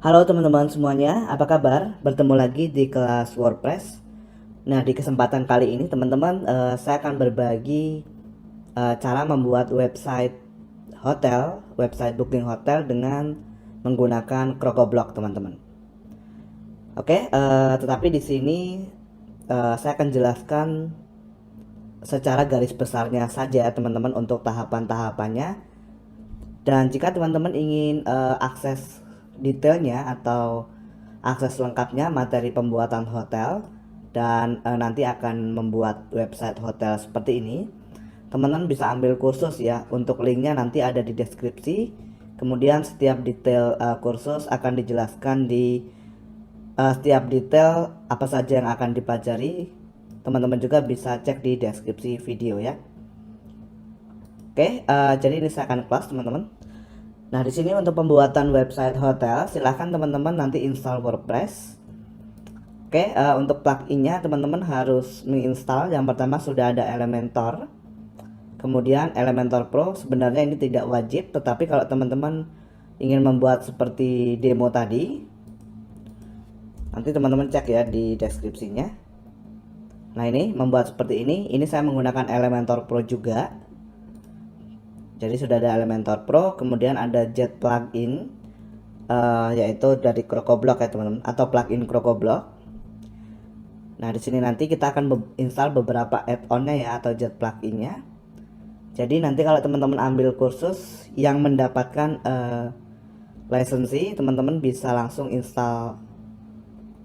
Halo teman-teman semuanya, apa kabar? Bertemu lagi di kelas WordPress. Nah, di kesempatan kali ini teman-teman, saya akan berbagi cara membuat website hotel, website booking hotel dengan menggunakan CrocoBlock, teman-teman. Oke, tetapi di sini saya akan jelaskan secara garis besarnya saja, teman-teman, untuk tahapan-tahapannya. Dan jika teman-teman ingin akses detailnya atau akses lengkapnya materi pembuatan hotel dan nanti akan membuat website hotel seperti ini, teman-teman bisa ambil kursus ya. Untuk linknya nanti ada di deskripsi. Kemudian setiap detail kursus akan dijelaskan di setiap detail apa saja yang akan dipelajari. Teman-teman juga bisa cek di deskripsi video ya. Oke, jadi ini saya akan kelas teman-teman. Nah, di sini untuk pembuatan website hotel, silahkan teman-teman nanti install WordPress. Oke, untuk pluginnya teman-teman harus menginstal. Yang pertama sudah ada Elementor, kemudian Elementor Pro. Sebenarnya ini tidak wajib, tetapi kalau teman-teman ingin membuat seperti demo tadi, nanti teman-teman cek ya di deskripsinya. Nah, ini membuat seperti ini saya menggunakan Elementor Pro juga. Jadi sudah ada Elementor Pro, kemudian ada Jet plugin, yaitu dari CrocoBlock ya teman-teman, atau plugin CrocoBlock. Nah, di sini nanti kita akan install beberapa add-onnya ya, atau Jet pluginnya. Jadi nanti kalau teman-teman ambil kursus yang mendapatkan lisensi, teman-teman bisa langsung install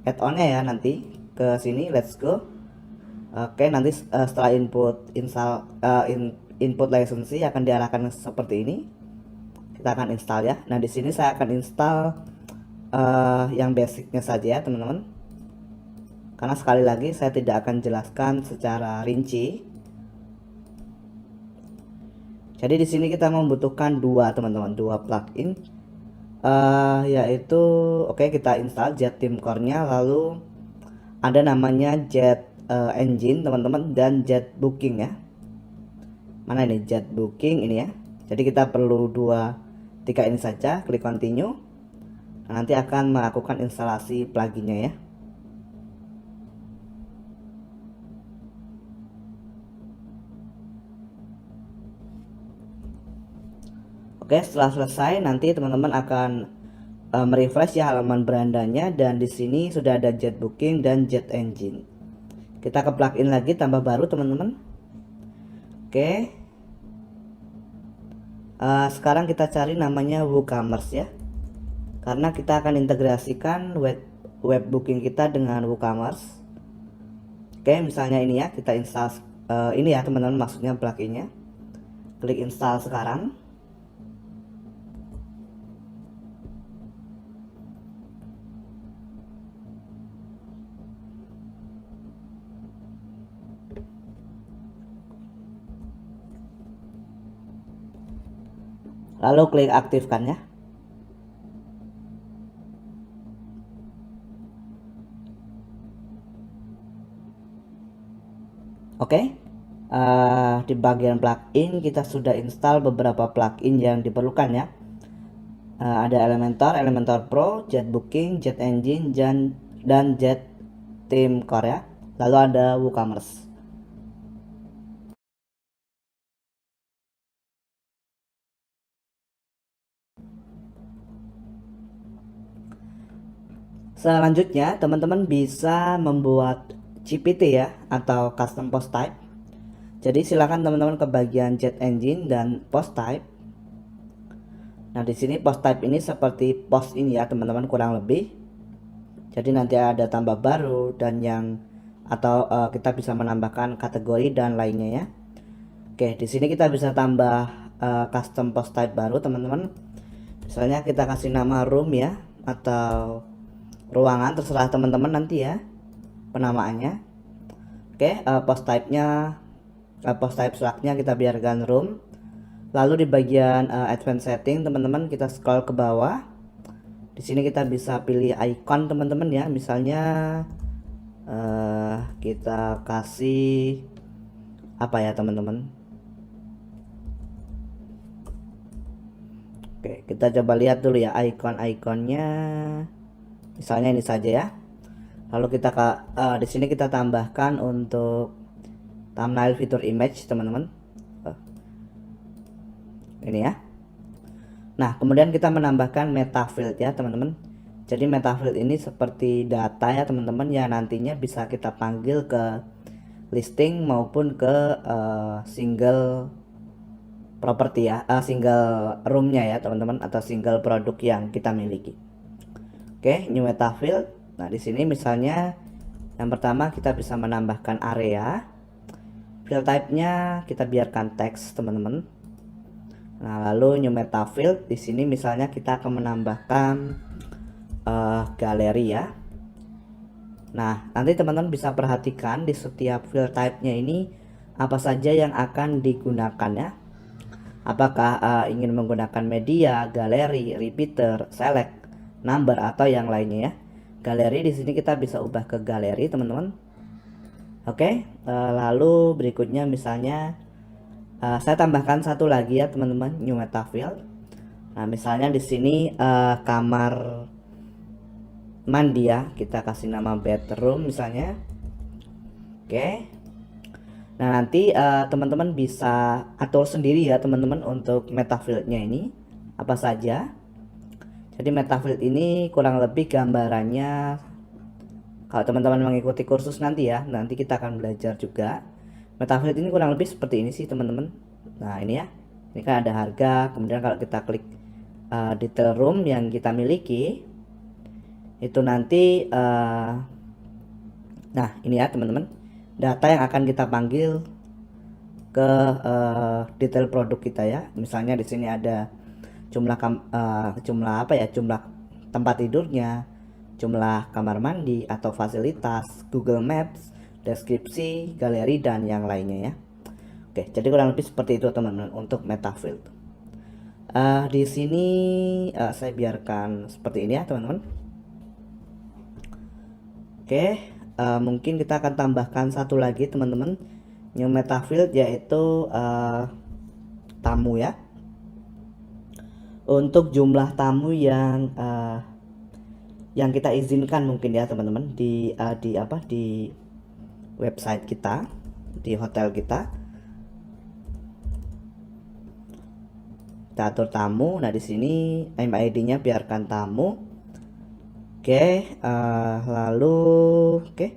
add-onnya ya nanti ke sini. Let's go. Oke, nanti setelah input lisensi akan diarahkan seperti ini. Kita akan install ya. Nah, di sini saya akan install yang basicnya saja ya teman-teman. Karena sekali lagi saya tidak akan jelaskan secara rinci. Jadi di sini kita membutuhkan dua teman-teman, dua plugin, yaitu kita install Jet Theme Core-nya, lalu ada namanya Jet Engine teman-teman, dan Jet Booking ya. Mana ini Jet Booking ini ya. Jadi kita perlu tiga ini saja. Klik continue. Nah, nanti akan melakukan instalasi pluginnya ya. Oke, setelah selesai nanti teman-teman akan merefresh ya halaman berandanya, dan di sini sudah ada Jet Booking dan Jet Engine. Kita ke plugin lagi, tambah baru teman-teman. Oke, sekarang kita cari namanya WooCommerce ya, karena kita akan integrasikan web booking kita dengan WooCommerce. Oke, misalnya ini ya, kita install ini ya teman-teman, maksudnya pluginnya. Klik install sekarang. Lalu klik aktifkan ya. Oke, di bagian plugin kita sudah install beberapa plugin yang diperlukan ya. Ada Elementor Pro, Jet Booking, Jet Engine, dan Jet Theme Core ya. Lalu ada WooCommerce. Selanjutnya teman-teman bisa membuat CPT ya, atau custom post type. Jadi silakan teman-teman ke bagian Jet Engine dan post type. Nah, di sini post type ini seperti post ini ya teman-teman, kurang lebih. Jadi nanti ada tambah baru dan atau kita bisa menambahkan kategori dan lainnya ya. Oke, di sini kita bisa tambah custom post type baru teman-teman. Misalnya kita kasih nama room ya, atau ruangan, terserah teman-teman nanti ya penamaannya. Oke, post type slugnya kita biarkan room. Lalu di bagian advanced setting teman-teman, kita scroll ke bawah. Di sini kita bisa pilih icon teman-teman ya. Misalnya kita kasih apa ya teman-teman. Oke, kita coba lihat dulu ya icon-iconnya. Misalnya ini saja ya. Lalu kita di sini kita tambahkan untuk thumbnail fitur image, teman-teman. Ini ya. Nah, kemudian kita menambahkan meta field ya, teman-teman. Jadi meta field ini seperti data ya, teman-teman, yang nantinya bisa kita panggil ke listing maupun ke single property ya, single roomnya ya, teman-teman, atau single produk yang kita miliki. Oke, new meta field. Nah, di sini misalnya yang pertama kita bisa menambahkan area. Field type-nya kita biarkan teks, teman-teman. Nah, lalu new meta field di sini misalnya kita akan menambahkan galeri ya. Nah, nanti teman-teman bisa perhatikan di setiap field type-nya ini apa saja yang akan digunakan ya. Apakah ingin menggunakan media, galeri, repeater, select, number, atau yang lainnya ya. Galeri di sini kita bisa ubah ke galeri, teman-teman. Oke, lalu berikutnya misalnya saya tambahkan satu lagi ya, teman-teman, new meta field. Nah, misalnya di sini kamar mandi ya, kita kasih nama bedroom misalnya. Oke. Nah, nanti teman-teman bisa atur sendiri ya, teman-teman, untuk meta field-nya ini apa saja. Jadi meta field ini kurang lebih gambarannya, kalau teman-teman mengikuti kursus nanti ya, nanti kita akan belajar juga. Meta field ini kurang lebih seperti ini sih, teman-teman. Nah, ini ya. Ini kan ada harga, kemudian kalau kita klik detail room yang kita miliki, itu nanti nah, ini ya, teman-teman, data yang akan kita panggil ke detail produk kita ya. Misalnya di sini ada jumlah jumlah tempat tidurnya, jumlah kamar mandi atau fasilitas, Google Maps, deskripsi, galeri, dan yang lainnya ya. Oke, jadi kurang lebih seperti itu, teman-teman, untuk meta field. Di sini saya biarkan seperti ini ya, teman-teman. Oke, mungkin kita akan tambahkan satu lagi, teman-teman, new meta field, yaitu tamu ya. Untuk jumlah tamu yang kita izinkan mungkin ya, teman-teman, di website kita, di hotel kita. Kita atur tamu. Nah, di sini MID-nya biarkan tamu. Oke, lalu oke,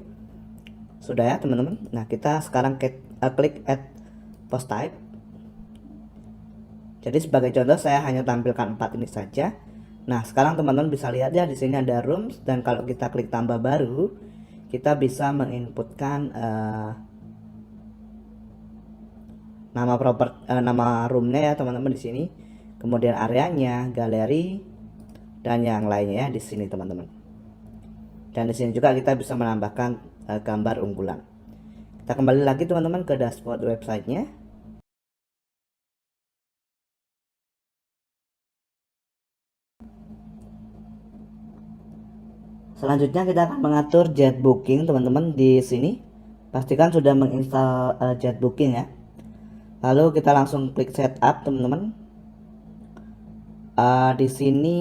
sudah ya, teman-teman. Nah, kita sekarang klik add post type. Jadi sebagai contoh saya hanya tampilkan 4 ini saja. Nah, sekarang teman-teman bisa lihat ya, di sini ada rooms, dan kalau kita klik tambah baru, kita bisa menginputkan nama roomnya ya, teman-teman, di sini. Kemudian areanya, galeri, dan yang lainnya ya di sini, teman-teman. Dan di sini juga kita bisa menambahkan gambar unggulan. Kita kembali lagi, teman-teman, ke dashboard websitenya. Selanjutnya kita akan mengatur jet booking, teman-teman. Di sini pastikan sudah menginstal jet booking ya. Lalu kita langsung klik setup, teman-teman. Di sini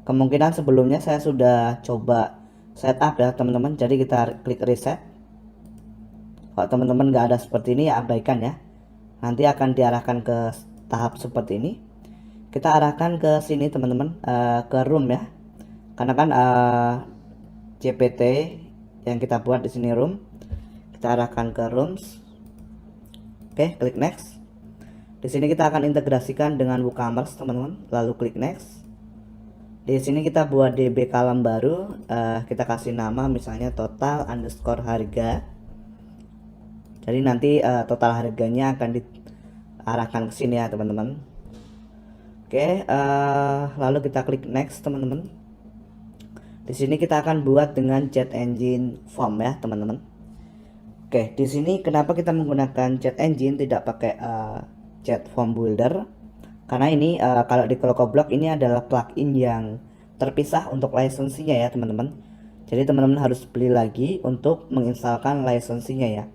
kemungkinan sebelumnya saya sudah coba setup ya, teman-teman. Jadi kita klik reset. Kalau teman-teman nggak ada seperti ini ya abaikan ya. Nanti akan diarahkan ke tahap seperti ini. Kita arahkan ke sini, teman-teman, ke room ya. Karena kan CPT yang kita buat di sini room. Kita arahkan ke rooms. Oke, klik next. Di sini kita akan integrasikan dengan WooCommerce, teman-teman. Lalu klik next. Di sini kita buat DB column baru. Kita kasih nama misalnya total underscore harga. Jadi nanti total harganya akan diarahkan ke sini ya, teman-teman. Oke, lalu kita klik next, teman-teman. Di sini kita akan buat dengan Jet Engine form ya, teman-teman. Oke, di sini kenapa kita menggunakan Jet Engine tidak pakai Jet Form Builder? Karena ini kalau di ClocoBlock ini adalah plugin yang terpisah untuk lisensinya ya, teman-teman. Jadi teman-teman harus beli lagi untuk menginstalkan lisensinya ya.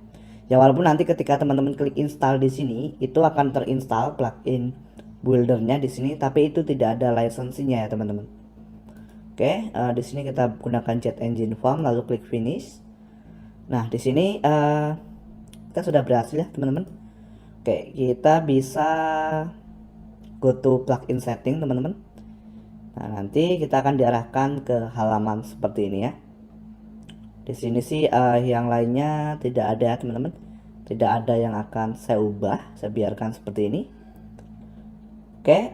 Ya walaupun nanti ketika teman-teman klik install di sini itu akan terinstall plugin buildernya di sini, tapi itu tidak ada lisensinya ya teman-teman. Oke, di sini kita gunakan Jet Engine Form lalu klik finish. Nah, di sini kita sudah berhasil ya teman-teman. Oke, kita bisa go to plugin setting teman-teman. Nah, nanti kita akan diarahkan ke halaman seperti ini ya. Di sini sih yang lainnya tidak ada ya teman-teman. Tidak ada yang akan saya ubah, saya biarkan seperti ini. Oke,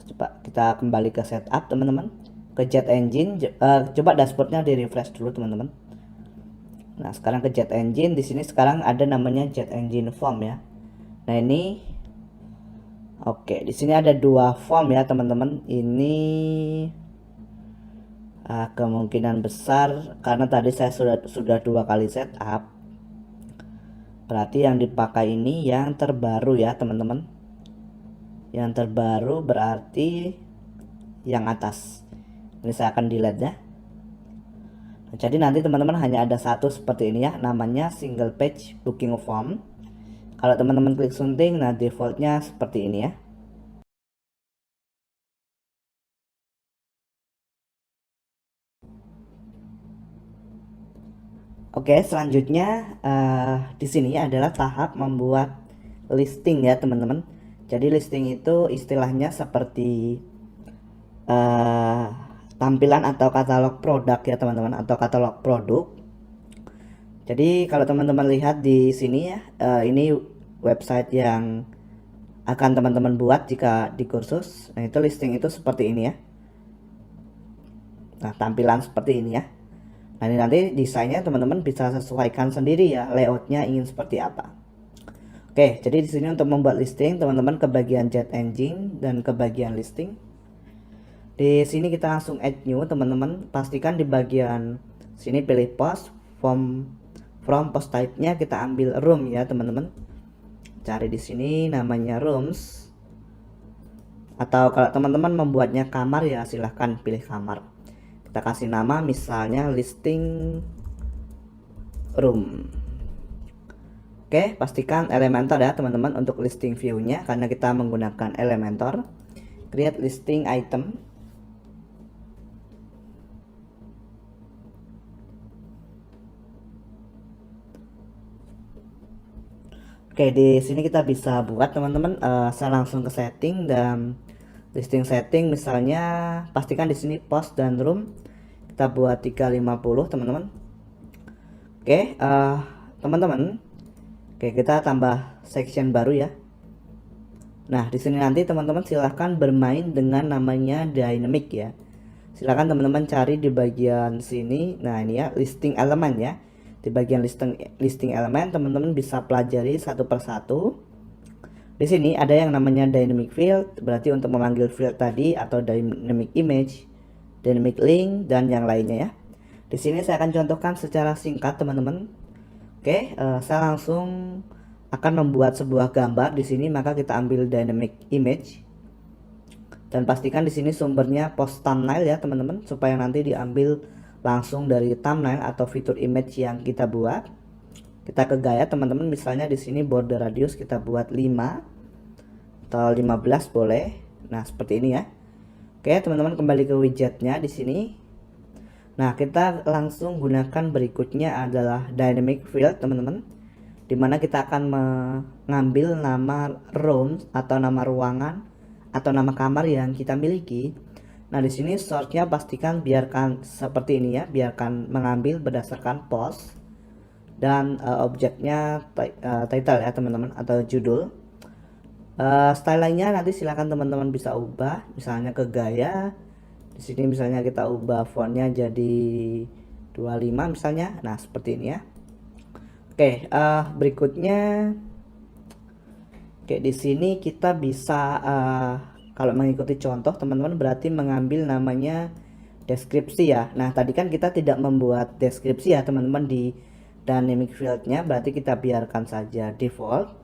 coba kita kembali ke setup teman-teman, ke Jet Engine. Coba dashboardnya di refresh dulu teman-teman. Nah, sekarang ke Jet Engine. Di sini sekarang ada namanya Jet Engine Form ya. Nah, ini oke, di sini ada dua form ya teman-teman. Ini kemungkinan besar karena tadi saya sudah 2 kali setup. Berarti yang dipakai ini yang terbaru ya teman-teman. Yang terbaru berarti yang atas. Ini saya akan delete ya. Nah, jadi nanti teman-teman hanya ada satu seperti ini ya, namanya single page booking form. Kalau teman-teman klik sunting, nah defaultnya seperti ini ya. Oke, selanjutnya di sini adalah tahap membuat listing ya teman-teman. Jadi listing itu istilahnya seperti tampilan atau katalog produk ya teman-teman, atau katalog produk. Jadi kalau teman-teman lihat di sini ya, ini website yang akan teman-teman buat jika di kursus. Nah, itu listing itu seperti ini ya. Nah, tampilan seperti ini ya. Nah, ini nanti desainnya teman-teman bisa sesuaikan sendiri ya, layoutnya ingin seperti apa. Oke, jadi di sini untuk membuat listing, teman-teman ke bagian Jet Engine dan ke bagian listing. Di sini kita langsung add new, teman-teman. Pastikan di bagian sini pilih post, from post type-nya kita ambil room ya, teman-teman. Cari di sini namanya rooms. Atau kalau teman-teman membuatnya kamar ya silahkan pilih kamar. Kita kasih nama misalnya listing room. Oke, pastikan Elementor ya teman-teman untuk listing view-nya, karena kita menggunakan Elementor. Create listing item. Oke, di sini kita bisa buat teman-teman. Saya langsung ke setting dan listing setting, misalnya pastikan di sini post dan room kita buat 350 teman-teman. Oke, teman-teman, oke kita tambah section baru ya. Nah, di sini nanti teman-teman silahkan bermain dengan namanya dynamic ya. Silahkan teman-teman cari di bagian sini. Nah, ini ya listing elemen ya. Di bagian listing elemen teman-teman bisa pelajari satu persatu. Di sini ada yang namanya dynamic field, berarti untuk memanggil field tadi, atau dynamic image, dynamic link, dan yang lainnya ya. Di sini saya akan contohkan secara singkat teman-teman. Oke, saya langsung akan membuat sebuah gambar di sini, maka kita ambil dynamic image dan pastikan di sini sumbernya post thumbnail ya teman-teman, supaya nanti diambil langsung dari thumbnail atau fitur image yang kita buat. Kita ke gaya teman-teman, misalnya di sini border radius kita buat 5 atau 15 boleh. Nah, seperti ini ya. Oke, teman-teman kembali ke widgetnya di sini. Nah, kita langsung gunakan berikutnya adalah dynamic field teman-teman, dimana kita akan mengambil nama room atau nama ruangan atau nama kamar yang kita miliki. Nah, di sini sortnya pastikan biarkan seperti ini ya, biarkan mengambil berdasarkan post dan objeknya title ya teman-teman, atau judul. Style lainnya nanti silakan teman-teman bisa ubah, misalnya ke gaya. Di sini misalnya kita ubah fontnya jadi 25 misalnya. Nah, seperti ini ya. Oke, berikutnya, oke di sini kita bisa kalau mengikuti contoh teman-teman berarti mengambil namanya deskripsi ya. Nah, tadi kan kita tidak membuat deskripsi ya teman-teman di dynamic field-nya, berarti kita biarkan saja default.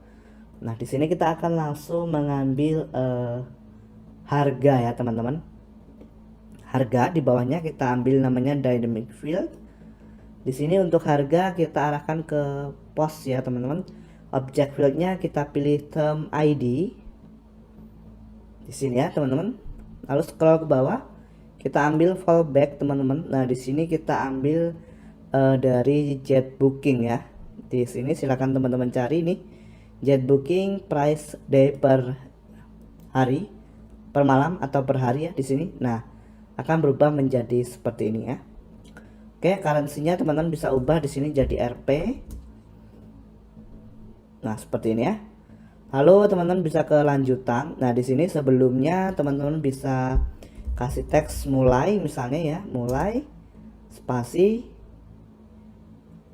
Nah, di sini kita akan langsung mengambil harga ya teman-teman. Harga di bawahnya kita ambil namanya dynamic field. Di sini untuk harga kita arahkan ke post ya teman-teman. Object fieldnya kita pilih term ID di sini ya teman-teman. Lalu scroll ke bawah, kita ambil fallback teman-teman. Nah di sini kita ambil dari jet booking ya. Di sini silakan teman-teman cari nih jet booking price day per hari, per malam atau per hari ya di sini. Nah akan berubah menjadi seperti ini ya. Oke, currency-nya teman-teman bisa ubah di sini jadi Rp. Nah seperti ini ya. Lalu teman-teman bisa ke lanjutan. Nah di sini sebelumnya teman-teman bisa kasih teks mulai misalnya ya, mulai spasi.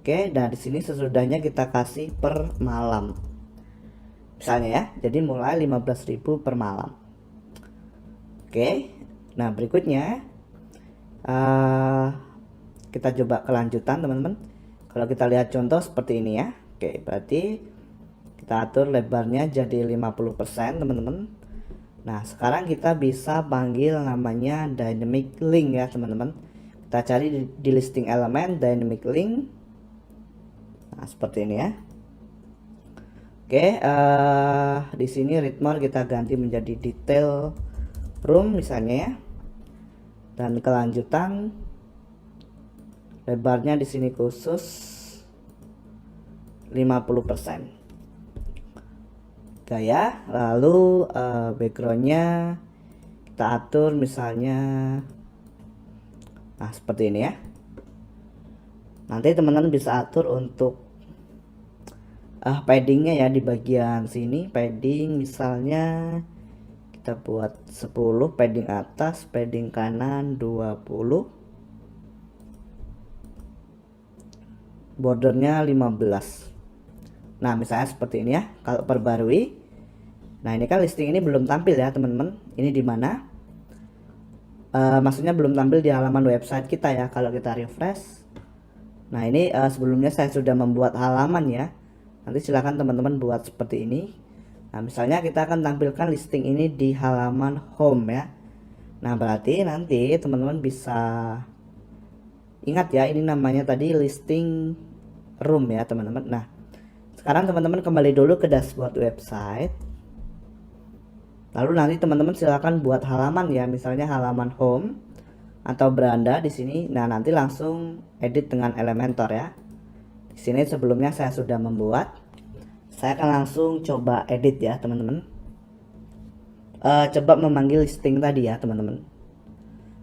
Oke, nah di sini sesudahnya kita kasih per malam. Misalnya ya, jadi mulai 15.000 per malam. Oke, nah berikutnya kita coba kelanjutan teman-teman. Kalau kita lihat contoh seperti ini ya. Oke, berarti kita atur lebarnya jadi 50% teman-teman. Nah sekarang kita bisa panggil namanya dynamic link ya teman-teman. Kita cari di listing elemen dynamic link. Nah seperti ini ya. Oke, di sini read more kita ganti menjadi detail room misalnya ya. Dan kelanjutan lebarnya di sini khusus 50%. Gaya, lalu backgroundnya kita atur misalnya nah seperti ini ya. Nanti teman-teman bisa atur untuk paddingnya ya di bagian sini. Padding misalnya kita buat 10, padding atas, padding kanan 20, bordernya 15. Nah misalnya seperti ini ya. Kalau perbarui, nah ini kan listing ini belum tampil ya teman-teman. Ini di mana? Maksudnya belum tampil di halaman website kita ya. Kalau kita refresh, nah ini sebelumnya saya sudah membuat halaman ya. Nanti silakan teman-teman buat seperti ini. Nah misalnya kita akan tampilkan listing ini di halaman home ya. Nah berarti nanti teman-teman bisa ingat ya, ini namanya tadi listing room ya teman-teman. Nah sekarang teman-teman kembali dulu ke dashboard website. Lalu nanti teman-teman silakan buat halaman ya, misalnya halaman home atau beranda di sini. Nah, nanti langsung edit dengan Elementor ya. Di sini sebelumnya saya sudah membuat. Saya akan langsung coba edit ya, teman-teman. Coba memanggil listing tadi ya, teman-teman.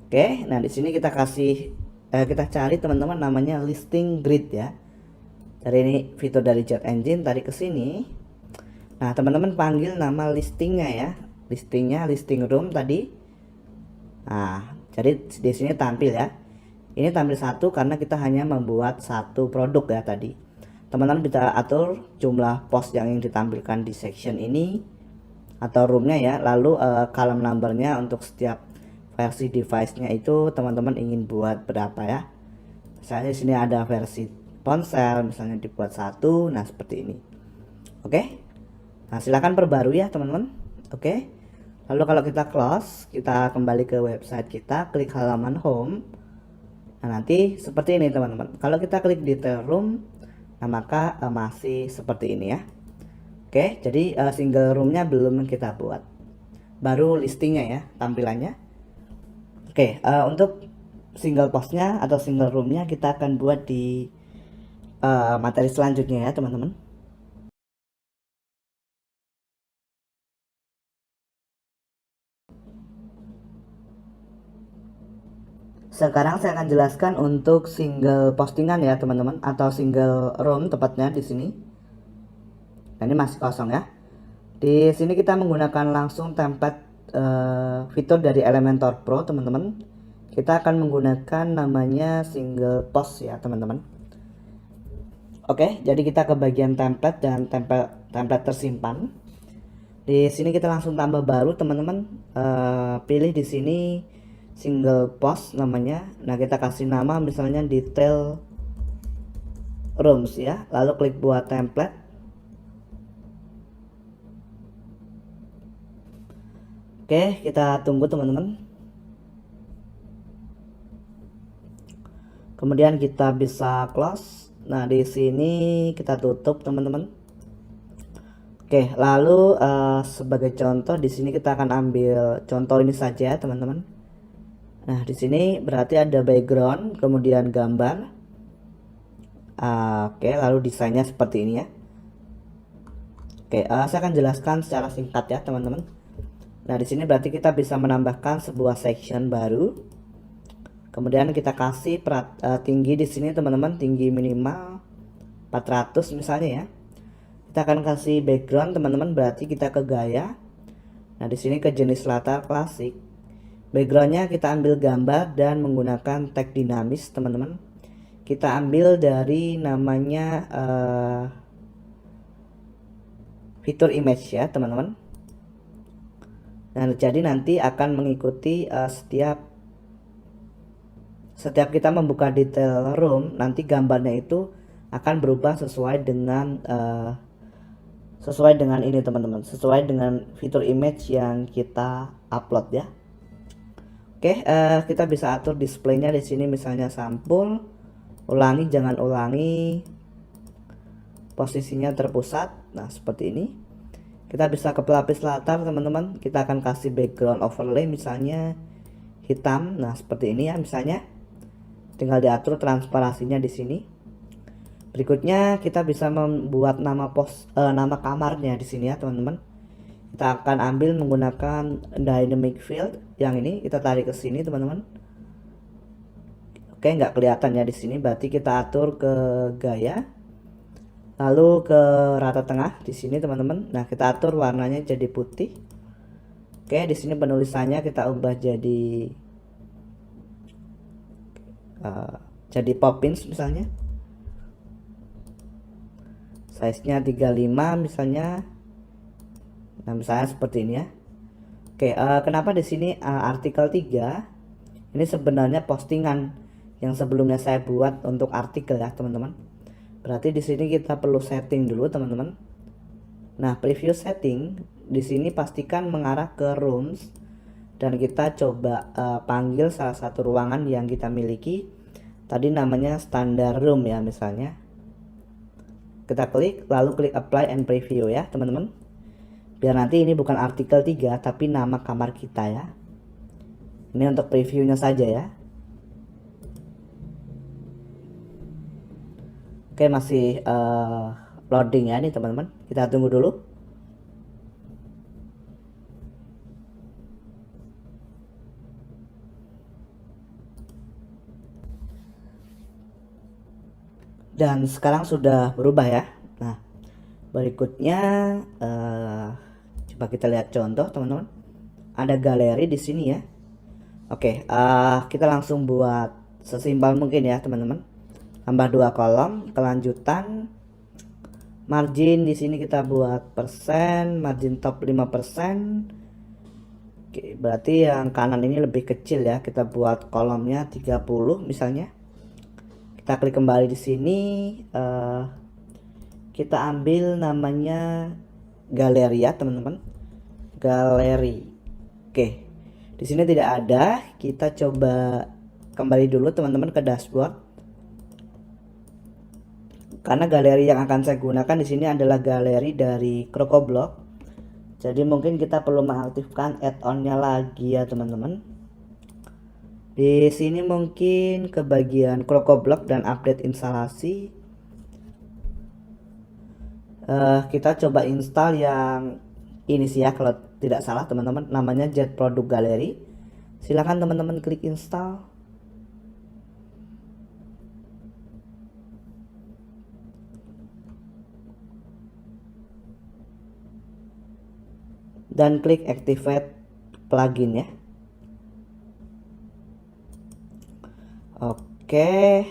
Oke, nah di sini kita kasih kita cari teman-teman namanya listing grid ya. Dari ini fitur dari Jet Engine tadi ke sini. Nah, teman-teman panggil nama listingnya ya. Listingnya listing room tadi. Nah, jadi di sini tampil ya. Ini tampil satu karena kita hanya membuat satu produk ya tadi. Teman-teman bisa atur jumlah post yang ingin ditampilkan di section ini atau roomnya ya. Lalu column numbernya untuk setiap versi device-nya itu teman-teman ingin buat berapa ya. Misalnya di sini ada versi ponsel, misalnya dibuat satu. Nah seperti ini. Oke. Nah silakan perbarui ya teman-teman. Oke. Lalu kalau kita close, kita kembali ke website kita, klik halaman home. Nah nanti seperti ini teman-teman. Kalau kita klik detail room, nah maka masih seperti ini ya. Oke, jadi single roomnya belum kita buat, baru listingnya ya tampilannya. Oke, untuk single postnya atau single roomnya kita akan buat di materi selanjutnya ya teman-teman. Sekarang saya akan jelaskan untuk single postingan ya teman-teman, atau single room tepatnya di sini. Nah, ini masih kosong ya. Di sini kita menggunakan langsung template fitur dari Elementor Pro teman-teman. Kita akan menggunakan namanya single post ya teman-teman. Oke, jadi kita ke bagian template dan template tersimpan. Di sini kita langsung tambah baru teman-teman. Pilih di sini single post namanya. Nah kita kasih nama misalnya detail rooms ya, lalu klik buat template. Oke, kita tunggu teman-teman. Kemudian kita bisa close. Nah, di sini kita tutup teman-teman. Oke, lalu sebagai contoh di sini kita akan ambil contoh ini saja teman-teman. Nah, di sini berarti ada background, kemudian gambar. Oke, lalu desainnya seperti ini ya. Oke, saya akan jelaskan secara singkat ya teman-teman. Nah, di sini berarti kita bisa menambahkan sebuah section baru. Kemudian kita kasih tinggi di sini teman-teman, tinggi minimal 400 misalnya ya. Kita akan kasih background teman-teman, berarti kita ke gaya. Nah, di sini ke jenis latar klasik. Backgroundnya kita ambil gambar dan menggunakan tag dinamis teman-teman. Kita ambil dari namanya fitur image ya teman-teman. Nah, jadi nanti akan mengikuti setiap kita membuka detail room, nanti gambarnya itu akan berubah sesuai dengan ini teman-teman, sesuai dengan fitur image yang kita upload ya. Oke, kita bisa atur displaynya di sini, misalnya sampul, ulangi, jangan ulangi, posisinya terpusat. Nah, seperti ini. Kita bisa ke pelapis latar teman-teman, kita akan kasih background overlay misalnya hitam. Nah, seperti ini ya misalnya. Tinggal diatur transparansinya di sini. Berikutnya kita bisa membuat nama kamarnya di sini ya teman-teman. Kita akan ambil menggunakan dynamic field yang ini, kita tarik ke sini teman-teman. Oke, nggak kelihatan ya di sini, berarti kita atur ke gaya. Lalu ke rata tengah di sini teman-teman. Nah, kita atur warnanya jadi putih. Oke, di sini penulisannya kita ubah jadi Poppins misalnya. Size-nya 35 misalnya. Nah, misalnya seperti ini ya. Oke, kenapa di sini artikel 3? Ini sebenarnya postingan yang sebelumnya saya buat untuk artikel ya, teman-teman. Berarti di sini kita perlu setting dulu, teman-teman. Nah, preview setting di sini pastikan mengarah ke rooms dan kita coba panggil salah satu ruangan yang kita miliki. Tadi namanya standar room ya misalnya. Kita klik, lalu klik apply and preview ya teman-teman. Biar nanti ini bukan artikel 3 tapi nama kamar kita ya. Ini untuk previewnya saja ya. Oke, masih loading ya nih teman-teman. Kita tunggu dulu. Dan sekarang sudah berubah ya. Nah, berikutnya coba kita lihat contoh teman-teman. Ada galeri di sini ya. Oke, kita langsung buat sesimpel mungkin ya teman-teman. Tambah 2 kolom, kelanjutan, margin di sini kita buat persen, margin top 5%. Oke, berarti yang kanan ini lebih kecil ya. Kita buat kolomnya 30 misalnya. Kita klik kembali di sini, kita ambil namanya galeri ya teman-teman, galeri. Oke, di sini tidak ada. Kita coba kembali dulu teman-teman ke dashboard, karena galeri yang akan saya gunakan di sini adalah galeri dari CrocoBlock. Jadi mungkin kita perlu mengaktifkan add-onnya lagi ya teman-teman. Di sini mungkin ke bagian CrocoBlock dan update instalasi. Kita coba install yang ini sih ya kalau tidak salah teman-teman, namanya Jet Product Gallery. Silahkan teman-teman klik install. Dan klik activate plugin ya. Oke,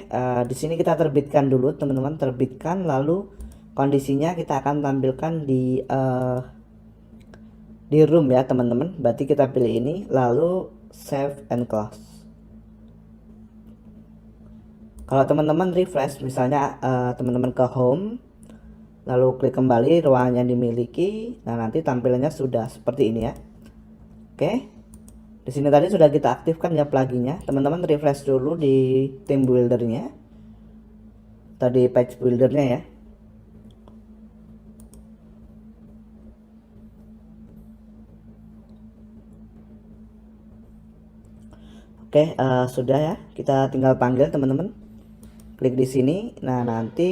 di sini kita terbitkan dulu teman-teman, terbitkan, lalu kondisinya kita akan tampilkan di room ya teman-teman. Berarti kita pilih ini, lalu save and close. Kalau teman-teman refresh misalnya teman-teman ke home, lalu klik kembali ruangan yang dimiliki, nah nanti tampilannya sudah seperti ini ya. Oke. Di sini tadi sudah kita aktifkan ya pluginnya. Teman-teman refresh dulu di team buildernya. tadi page buildernya ya. Oke, sudah ya. Kita tinggal panggil teman-teman. Klik di sini. Nah, nanti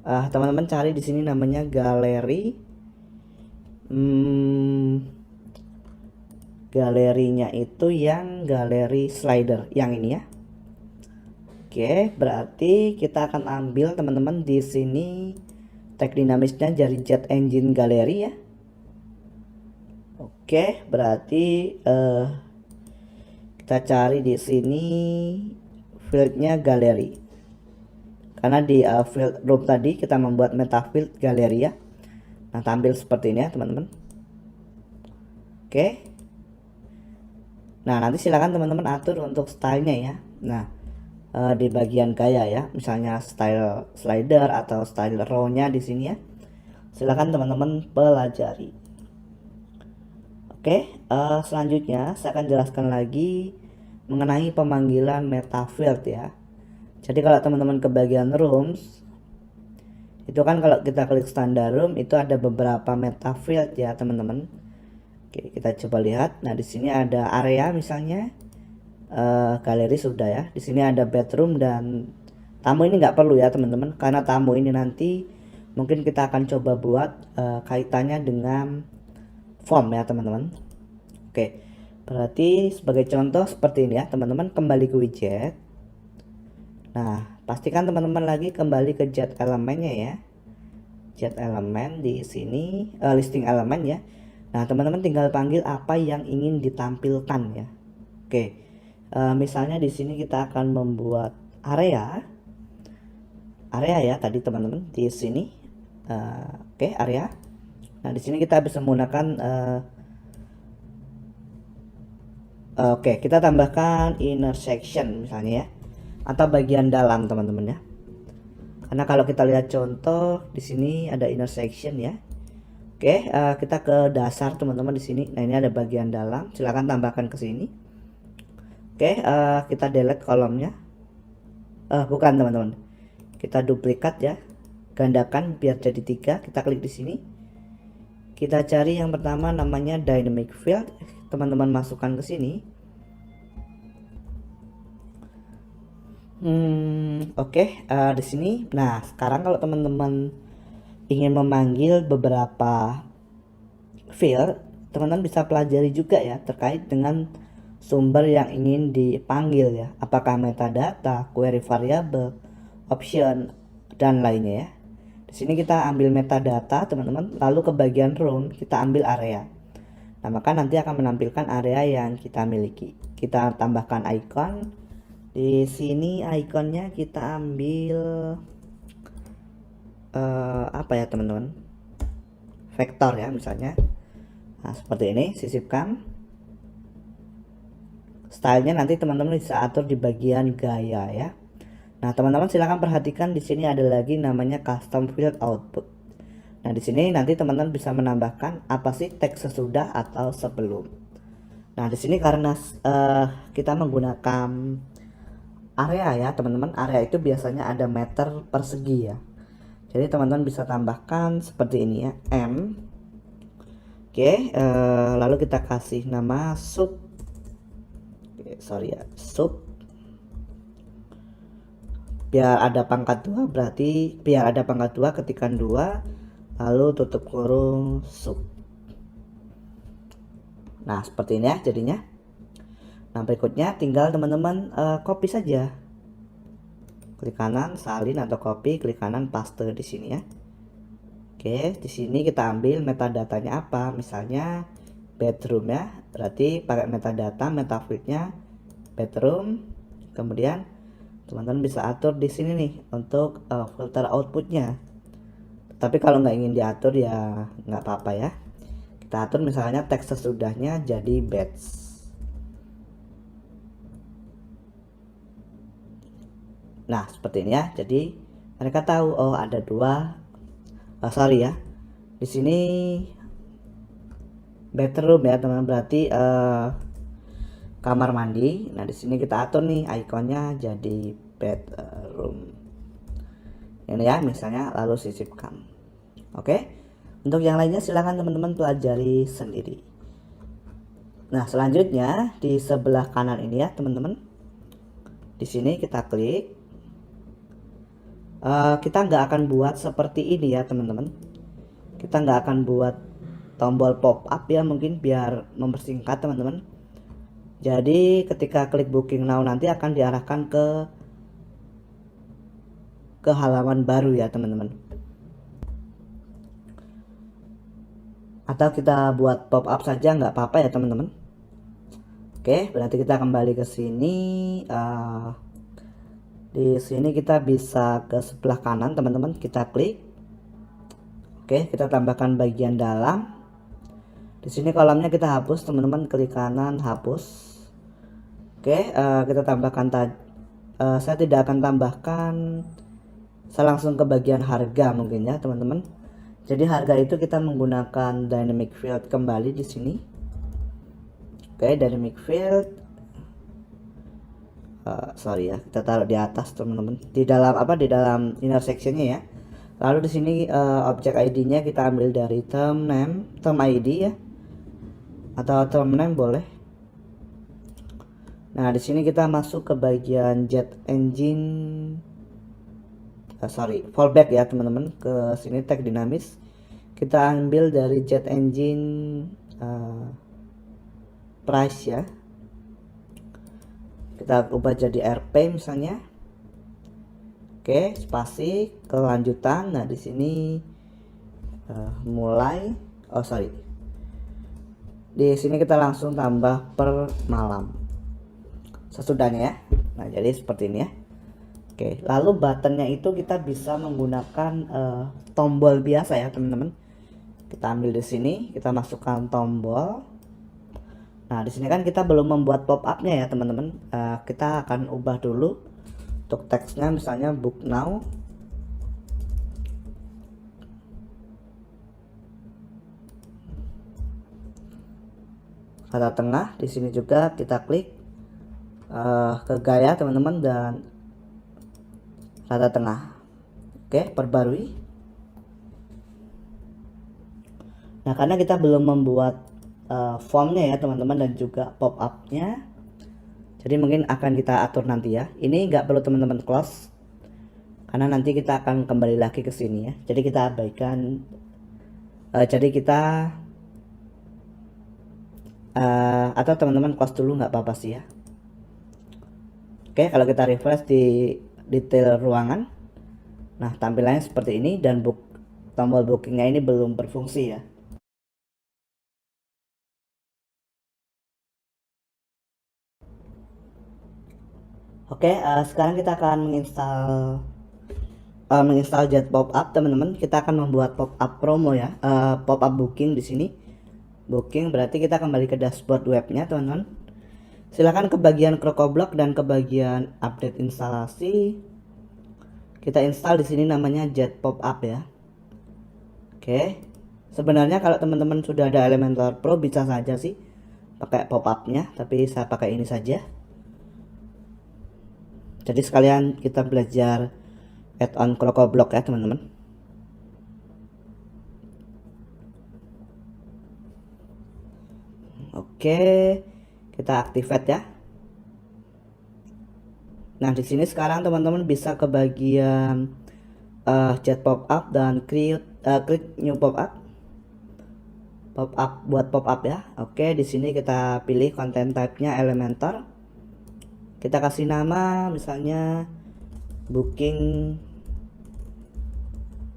teman-teman cari di sini namanya galeri. Galerinya itu yang galeri slider yang ini ya. Oke, berarti kita akan ambil teman-teman di sini tag dinamisnya dari Jet Engine Gallery ya. Oke, berarti kita cari di sini fieldnya galeri. Karena di field room tadi kita membuat meta field galeri ya. Nah, tampil seperti ini ya teman-teman. Oke. Nah, nanti silakan teman-teman atur untuk stylenya ya. Nah, di bagian gaya ya, misalnya style slider atau style row-nya di sini ya. Silakan teman-teman pelajari. Oke, selanjutnya saya akan jelaskan lagi mengenai pemanggilan meta field ya. Jadi kalau teman-teman ke bagian rooms, itu kan kalau kita klik standar room itu ada beberapa meta field ya teman-teman. Oke, kita coba lihat. Nah, di sini ada area misalnya, galeri sudah ya. Di sini ada bedroom dan tamu ini nggak perlu ya teman-teman, karena tamu ini nanti mungkin kita akan coba buat kaitannya dengan form ya teman-teman. Oke, berarti sebagai contoh seperti ini ya teman-teman, kembali ke widget. Nah, pastikan teman-teman lagi kembali ke jet elemennya ya. Jet elemen di sini listing elemen ya. Nah, teman-teman tinggal panggil apa yang ingin ditampilkan ya. Oke, misalnya di sini kita akan membuat area ya tadi teman-teman di sini. Oke, area. Nah, di sini kita bisa menggunakan oke, kita tambahkan intersection misalnya ya, atau bagian dalam teman-teman ya. Karena kalau kita lihat contoh di sini ada intersection ya. Oke, kita ke dasar teman-teman di sini. Nah, ini ada bagian dalam. Silahkan tambahkan ke sini. Oke, kita delete kolomnya. Bukan teman-teman. Kita duplikat ya. Gandakan biar jadi 3. Kita klik di sini. Kita cari yang pertama namanya dynamic field. Teman-teman masukkan ke sini. Oke, di sini. Nah, sekarang kalau teman-teman ingin memanggil beberapa field, teman-teman bisa pelajari juga ya terkait dengan sumber yang ingin dipanggil ya. Apakah metadata, query variable, option, dan lainnya ya. Di sini kita ambil metadata teman-teman, lalu ke bagian row kita ambil area. Nah, maka nanti akan menampilkan area yang kita miliki. Kita tambahkan icon. Di sini ikonnya kita ambil apa ya teman-teman? Vektor ya misalnya. Nah, seperti ini, sisipkan. Stylenya nanti teman-teman bisa atur di bagian gaya ya. Nah, teman-teman silahkan perhatikan di sini ada lagi namanya custom field output. Nah, di sini nanti teman-teman bisa menambahkan apa sih teks sesudah atau sebelum. Nah, di sini karena kita menggunakan area ya teman-teman, area itu biasanya ada meter persegi ya. Jadi teman-teman bisa tambahkan seperti ini ya, M. Oke, lalu kita kasih nama sub. Sub. Biar ada pangkat 2, berarti biar ada pangkat 2 ketikan 2 lalu tutup kurung sub. Nah, seperti ini ya jadinya. Nah, berikutnya tinggal teman-teman copy saja. Klik kanan salin atau copy, klik kanan paste di sini ya. Oke, di sini kita ambil metadatanya apa? Misalnya bedroom ya. Berarti pakai metadata, metafieldnya bedroom. Kemudian teman-teman bisa atur di sini nih untuk filter outputnya. Tapi kalau nggak ingin diatur ya nggak apa-apa ya. Kita atur misalnya teks sesudahnya jadi beds. Nah, seperti ini ya. Jadi mereka tahu oh ada dua. Sorry ya. Di sini bedroom ya teman-teman, berarti kamar mandi. Nah, di sini kita atur nih ikonnya jadi bedroom. ini ya, misalnya lalu sisipkan. Oke, untuk yang lainnya silahkan teman-teman pelajari sendiri. Nah, selanjutnya di sebelah kanan ini ya teman-teman, di sini kita klik. Kita nggak akan buat seperti ini ya teman-teman, kita nggak akan buat tombol pop up ya, mungkin biar mempersingkat teman-teman. Jadi ketika klik booking now nanti akan diarahkan ke halaman baru ya teman-teman. Atau kita buat pop up saja nggak apa-apa ya teman-teman. Oke, berarti kita kembali ke sini. Di sini kita bisa ke sebelah kanan teman-teman, kita klik. Oke, kita tambahkan bagian dalam. Di sini kolomnya kita hapus teman-teman, klik kanan hapus. Oke, kita tambahkan saya tidak akan tambahkan, saya langsung ke bagian harga mungkin ya teman-teman. Jadi harga itu kita menggunakan dynamic field kembali di sini. Oke, dynamic field. Sorry ya, kita taruh di atas teman-teman. Di dalam apa? Di dalam inner sectionnya ya. Lalu di sini objek ID-nya kita ambil dari term name, term ID ya. Atau term name boleh. Nah, di sini kita masuk ke bagian jet engine. Fallback ya teman-teman. Ke sini tag dinamis. Kita ambil dari jet engine price ya. Kita ubah jadi RP misalnya. Oke, spasi, kelanjutan. Nah, di sini mulai. Di sini kita langsung tambah per malam. Sesudahnya ya. Nah, jadi seperti ini ya. Oke, lalu buttonnya itu kita bisa menggunakan tombol biasa ya teman-teman. Kita ambil di sini, kita masukkan tombol. Nah, di sini kan kita belum membuat pop up-nya ya teman-teman. Kita akan ubah dulu untuk teksnya, misalnya book now. Kata tengah, di sini juga kita klik ke gaya teman-teman dan rata tengah. Oke, perbarui. Nah, karena kita belum membuat formnya ya teman-teman dan juga pop up-nya, jadi mungkin akan kita atur nanti ya. Ini nggak perlu teman-teman close karena nanti kita akan kembali lagi ke sini ya. Jadi kita abaikan. Jadi kita atau teman-teman close dulu nggak apa-apa sih ya. Oke, kalau kita refresh di detail ruangan, nah tampilannya seperti ini dan tombol bookingnya ini belum berfungsi ya. Oke, sekarang kita akan menginstal Jet Pop-up teman-teman. Kita akan membuat pop-up promo ya, pop-up booking di sini. Booking berarti kita kembali ke dashboard webnya teman-teman. Silahkan ke bagian CrocoBlock dan ke bagian update instalasi. Kita install di sini namanya Jet Pop-up ya. Oke. Sebenarnya kalau teman-teman sudah ada Elementor Pro bisa saja sih pakai pop-up-nya, tapi saya pakai ini saja. Jadi sekalian kita belajar add-on CrocoBlock ya teman-teman. Oke, kita activate ya. Nah, di sini sekarang teman-teman bisa ke bagian Jet Pop-up dan klik new pop-up. Buat pop-up ya. Oke, di sini kita pilih content type-nya Elementor. Kita kasih nama misalnya booking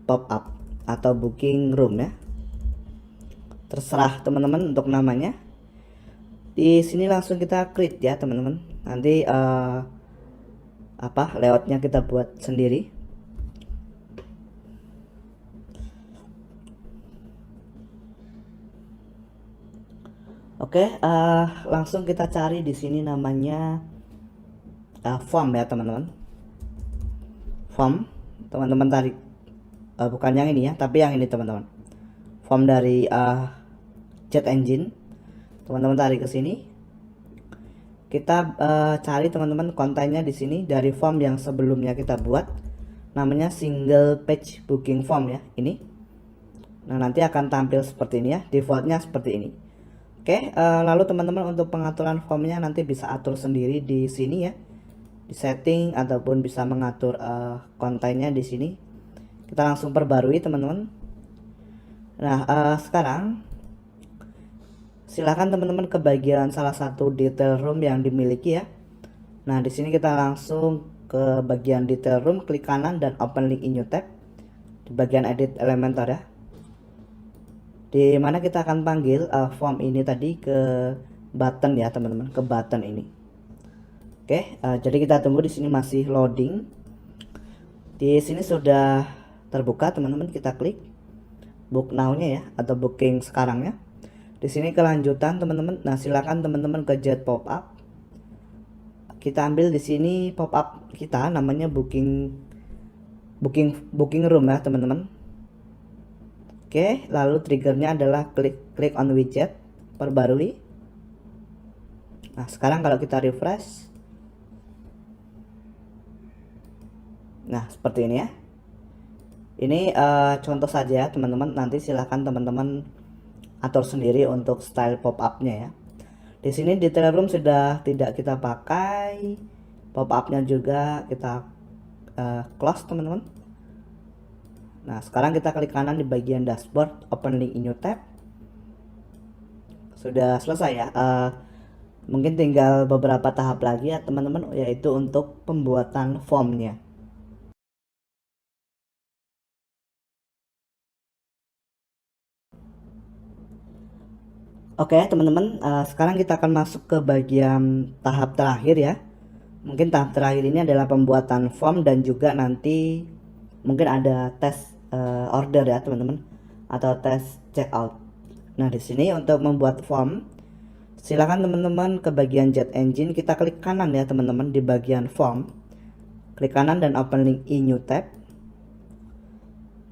pop-up atau booking room ya. Terserah teman-teman untuk namanya. Di sini langsung kita klik ya teman-teman. Nanti layoutnya kita buat sendiri. Oke, langsung kita cari di sini namanya form ya teman-teman. Form, teman-teman tarik bukan yang ini ya, tapi yang ini teman-teman. Form dari Jet Engine, teman-teman tarik ke sini. Kita cari teman-teman kontennya di sini dari form yang sebelumnya kita buat. namanya single page booking form ya, ini. Nah, nanti akan tampil seperti ini ya, defaultnya seperti ini. Oke, lalu teman-teman untuk pengaturan formnya nanti bisa atur sendiri di sini ya, di setting, ataupun bisa mengatur kontennya di sini. Kita langsung perbarui teman-teman. Nah, sekarang silahkan teman-teman ke bagian salah satu detail room yang dimiliki ya. Nah, di sini kita langsung ke bagian detail room, klik kanan dan open link in new tab di bagian edit Elementor ya. Di mana kita akan panggil form ini tadi ke button ya teman-teman, ke button ini. Oke, jadi kita tunggu, di sini masih loading. Di sini sudah terbuka teman-teman, kita klik book now-nya ya, atau booking sekarang ya. Di sini kelanjutan teman-teman. Nah, silakan teman-teman ke jet pop up. Kita ambil di sini pop up kita namanya booking room ya teman-teman. Oke, lalu triggernya adalah klik on widget, perbarui. Nah, sekarang kalau kita refresh, nah seperti ini ya. Ini contoh saja teman-teman, nanti silahkan teman-teman atur sendiri untuk style pop up-nya ya. Di sini detail room sudah tidak kita pakai, pop up-nya juga kita close teman-teman. Nah, sekarang kita klik kanan di bagian dashboard, open link in new tab. Sudah selesai ya. Mungkin tinggal beberapa tahap lagi ya teman-teman, yaitu untuk pembuatan formnya. Oke teman-teman, sekarang kita akan masuk ke bagian tahap terakhir ya. Mungkin tahap terakhir ini adalah pembuatan form dan juga nanti mungkin ada tes order ya teman-teman, atau tes checkout. Nah, di sini untuk membuat form, silakan teman-teman ke bagian Jet Engine, kita klik kanan ya teman-teman di bagian form, klik kanan dan open link in new tab,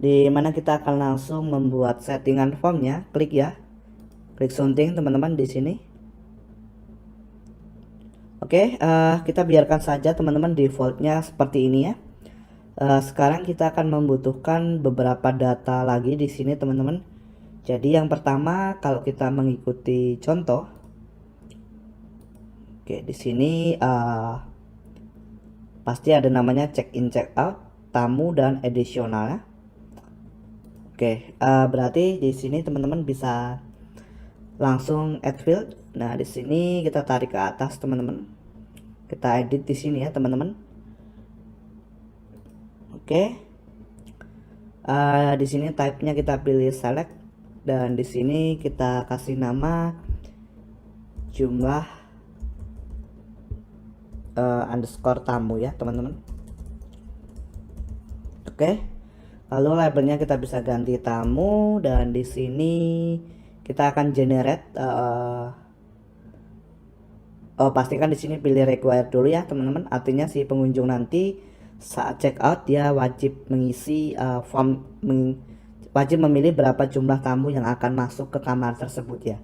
di mana kita akan langsung membuat settingan formnya. Klik ya, klik sunting teman-teman di sini. Oke, kita biarkan saja teman-teman defaultnya seperti ini ya. Sekarang kita akan membutuhkan beberapa data lagi di sini teman-teman. Jadi yang pertama, kalau kita mengikuti contoh, oke, di sini pasti ada namanya check in check out, tamu, dan additional ya. Oke, berarti di sini teman-teman bisa langsung add field. Nah, di sini kita tarik ke atas teman-teman, kita edit di sini ya teman-teman. Oke, di sini type-nya kita pilih select, dan di sini kita kasih nama jumlah underscore tamu ya teman-teman. Oke, lalu labelnya kita bisa ganti tamu, dan di sini kita akan generate. Pastikan di sini pilih required dulu ya teman-teman. Artinya si pengunjung nanti saat check out dia wajib mengisi form, wajib memilih berapa jumlah tamu yang akan masuk ke kamar tersebut ya.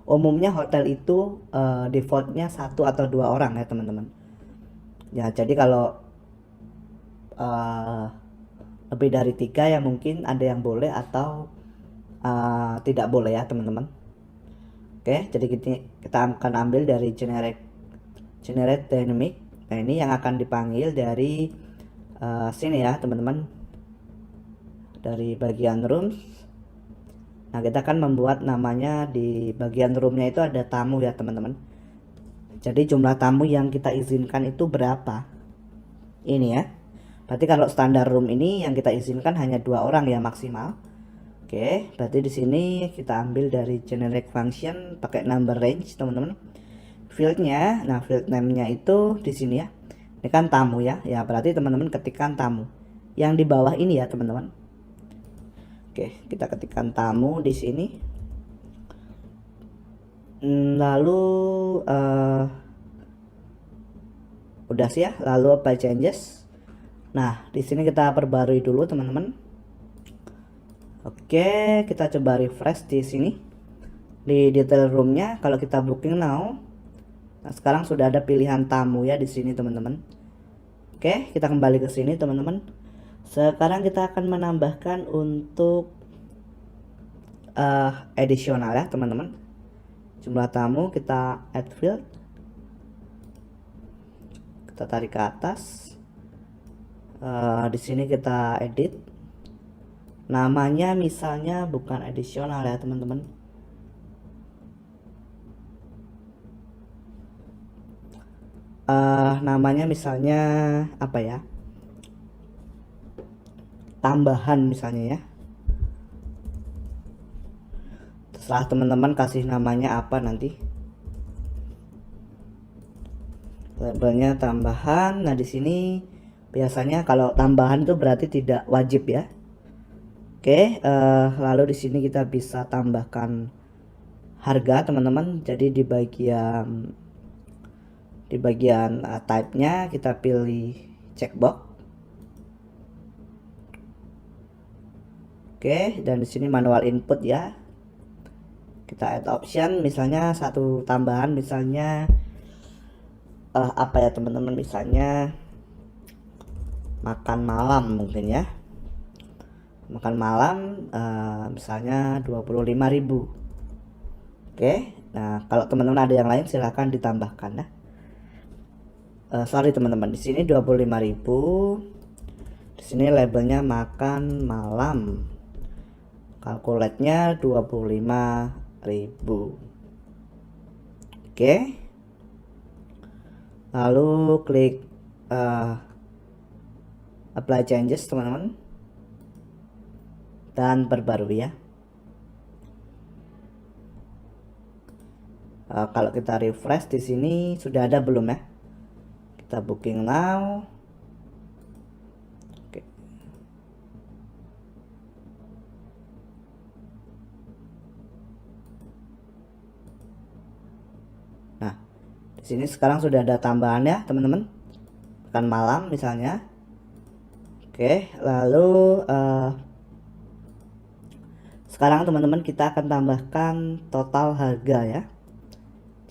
Umumnya hotel itu defaultnya 1 atau 2 orang ya teman-teman ya. Jadi kalau lebih dari 3 ya mungkin ada yang boleh atau tidak boleh ya teman-teman. Oke, jadi kita akan ambil dari generate dynamic. Nah, ini yang akan dipanggil dari sini ya teman-teman, dari bagian rooms. Nah, kita akan membuat namanya di bagian roomnya itu ada tamu ya teman-teman. Jadi jumlah tamu yang kita izinkan itu berapa, ini ya. Berarti kalau standar room ini yang kita izinkan hanya 2 orang ya maksimal. Oke, berarti di sini kita ambil dari generate function pakai number range teman-teman. Fieldnya, nah field name-nya itu di sini ya. Ini kan tamu ya, ya berarti teman-teman ketikkan tamu yang di bawah ini ya teman-teman. Oke, kita ketikkan tamu di sini. Lalu udah sih ya, lalu apply changes. Nah, di sini kita perbarui dulu teman-teman. Oke, kita coba refresh di sini di detail roomnya. Kalau kita booking now, nah sekarang sudah ada pilihan tamu ya di sini teman-teman. Oke, kita kembali ke sini teman-teman. Sekarang kita akan menambahkan untuk additional ya teman-teman. Jumlah tamu kita add field, kita tarik ke atas. Di sini kita edit, namanya misalnya bukan additional ya teman-teman. Namanya misalnya apa ya, tambahan misalnya ya. Terserah teman-teman kasih namanya apa nanti. Labelnya tambahan. Nah di sini biasanya kalau tambahan itu berarti tidak wajib ya. Oke, lalu di sini kita bisa tambahkan harga teman-teman. Jadi di bagian type-nya kita pilih checkbox. Oke, dan di sini manual input ya. Kita add option, misalnya satu tambahan, misalnya apa ya teman-teman, misalnya makan malam mungkin ya. Makan malam misalnya 25.000. Oke, nah kalau teman-teman ada yang lain silahkan ditambahkan ya. Sorry teman-teman, di sini 25.000. Di sini labelnya makan malam. Kalkulatnya 25.000. Oke. Lalu klik apply changes teman-teman. Dan perbarui ya. Kalau kita refresh di sini sudah ada belum ya? Kita booking now. Oke. Nah, di sini sekarang sudah ada tambahan ya, teman-teman. Makan malam misalnya. Oke, lalu sekarang teman-teman kita akan tambahkan total harga ya.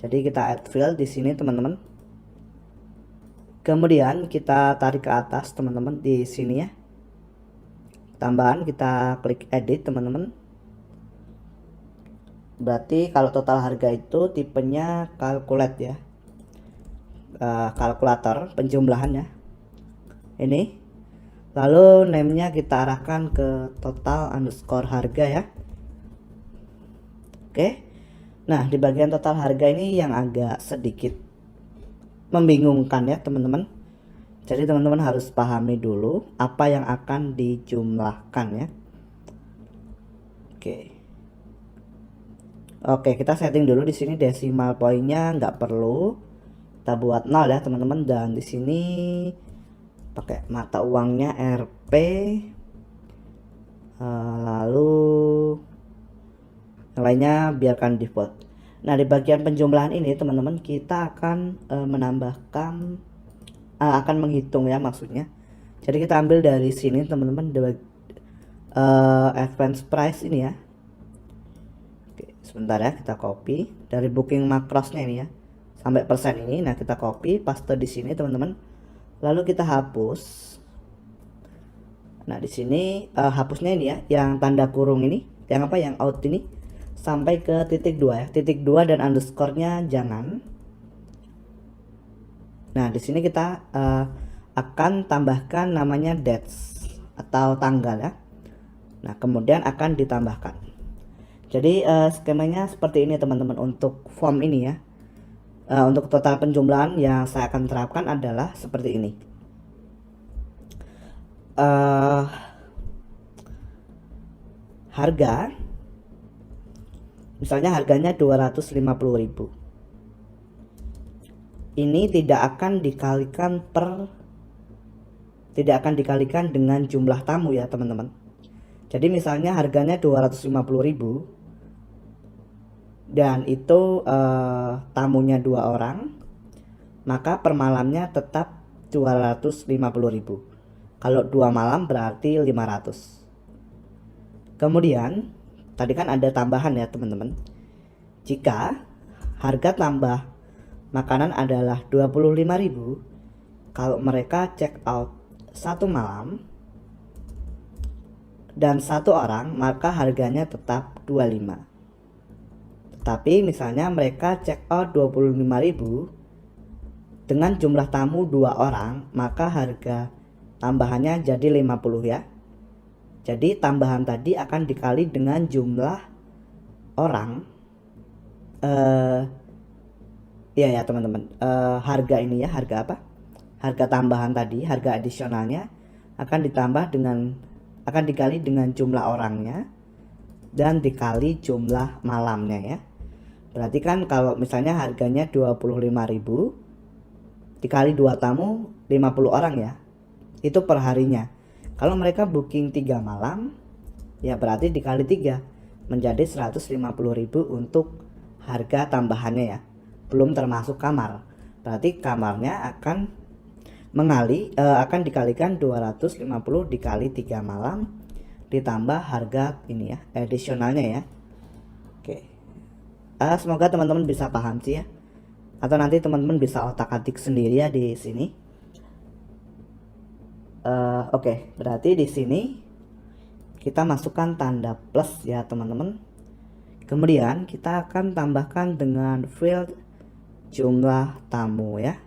Jadi kita add field di sini teman-teman. Kemudian kita tarik ke atas teman-teman di sini ya. Tambahan kita klik edit teman-teman. Berarti kalau total harga itu tipenya calculate ya. Kalkulator penjumlahan ya. Ini. Lalu name-nya kita arahkan ke total underscore harga ya. Oke. Nah, di bagian total harga ini yang agak sedikit membingungkan ya teman-teman. Jadi teman-teman harus pahami dulu apa yang akan dijumlahkan ya. Oke, kita setting dulu di sini desimal poinnya nggak perlu. Kita buat 0 ya teman-teman, dan di sini pakai mata uangnya Rp. Lalu yang lainnya biarkan default. Nah, di bagian penjumlahan ini teman-teman kita akan menambahkan akan menghitung ya maksudnya. Jadi kita ambil dari sini teman-teman, advance price ini ya. Oke, sebentar ya, kita copy dari booking makrosnya ini ya, sampai persen ini. Nah, kita copy paste di sini teman-teman. Lalu kita hapus. Nah, di sini hapusnya ini ya, yang tanda kurung ini, yang apa, yang out ini, sampai ke titik 2 ya. Titik 2 dan underscore-nya jangan. Nah, di sini kita akan tambahkan namanya dates atau tanggal ya. Nah, kemudian akan ditambahkan. Jadi skemanya seperti ini teman-teman untuk form ini ya. Untuk total penjumlahan yang saya akan terapkan adalah seperti ini. Harga, misalnya harganya 250.000. Ini tidak akan dikalikan dengan jumlah tamu ya teman-teman. Jadi misalnya harganya 250.000 dan itu tamunya 2 orang, maka per malamnya tetap 250.000. Kalau 2 malam berarti 500. Kemudian tadi kan ada tambahan ya teman-teman. Jika harga tambah makanan adalah 25.000, kalau mereka check out 1 malam, dan 1 orang, maka harganya tetap 25. Tetapi misalnya mereka check out 25.000 dengan jumlah tamu 2 orang, maka harga tambahannya jadi 50 ya. Jadi tambahan tadi akan dikali dengan jumlah orang. Iya ya teman-teman, harga ini ya, harga apa? Harga tambahan tadi, harga adisionalnya akan dikali dengan jumlah orangnya dan dikali jumlah malamnya ya. Berarti kan kalau misalnya harganya 25.000 dikali 2 tamu 50 orang ya, itu per harinya. Kalau mereka booking 3 malam ya berarti dikali 3 menjadi 150.000 untuk harga tambahannya ya, belum termasuk kamar. Berarti kamarnya akan dikalikan 250 dikali 3 malam ditambah harga ini ya, additionalnya ya. Oke, semoga teman-teman bisa paham sih ya, atau nanti teman-teman bisa otak-atik sendiri ya di sini. Oke, berarti di sini kita masukkan tanda plus ya teman-teman. Kemudian kita akan tambahkan dengan field jumlah tamu ya.